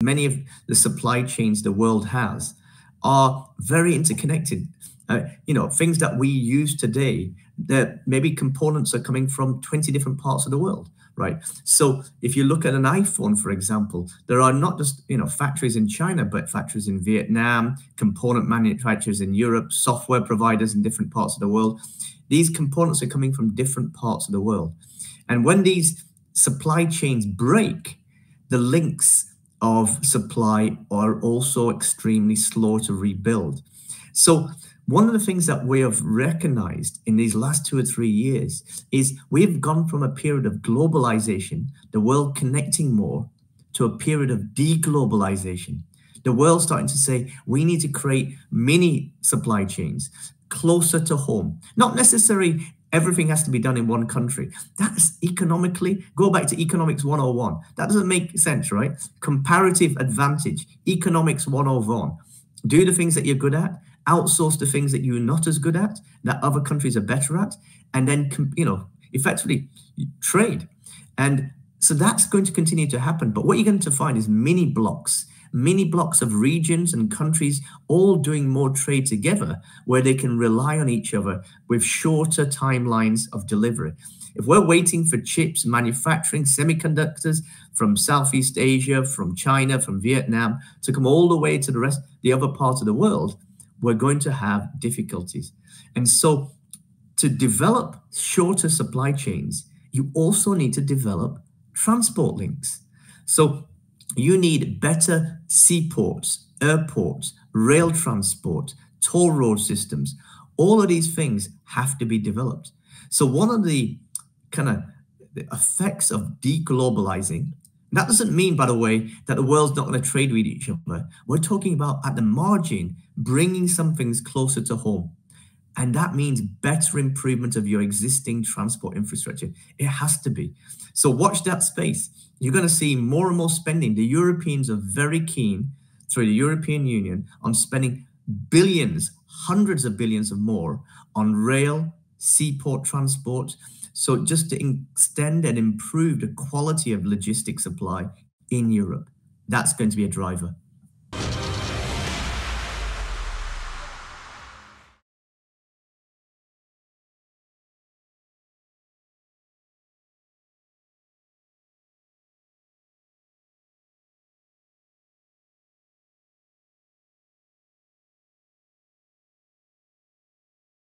many of the supply chains the world has are very interconnected. Things that we use today, that maybe components are coming from 20 different parts of the world, right? So if you look at an iPhone, for example, there are not just, factories in China, but factories in Vietnam, component manufacturers in Europe, software providers in different parts of the world. These components are coming from different parts of the world. And when these supply chains break, the links of supply are also extremely slow to rebuild. So one of the things that we have recognized in these last 2 or 3 years is we've gone from a period of globalization, the world connecting more, to a period of deglobalization. The world starting to say, we need to create mini supply chains closer to home. Not necessarily everything has to be done in one country. That's economically, go back to economics 101. That doesn't make sense, right? Comparative advantage, economics 101. Do the things that you're good at, outsource the things that you're not as good at, that other countries are better at, and then, effectively trade. And so that's going to continue to happen. But what you're going to find is mini blocks of regions and countries all doing more trade together, where they can rely on each other with shorter timelines of delivery. If we're waiting for chips, manufacturing, semiconductors from Southeast Asia, from China, from Vietnam, to come all the way to the other part of the world, we're going to have difficulties. And so to develop shorter supply chains, you also need to develop transport links. So you need better seaports, airports, rail transport, toll road systems. All of these things have to be developed. So one of the the effects of deglobalizing, that doesn't mean, by the way, that the world's not going to trade with each other. We're talking about, at the margin, bringing some things closer to home. And that means better improvement of your existing transport infrastructure. It has to be. So watch that space. You're going to see more and more spending. The Europeans are very keen, through the European Union, on spending billions, hundreds of billions of more on rail, seaport transport. So just to extend and improve the quality of logistics supply in Europe. That's going to be a driver.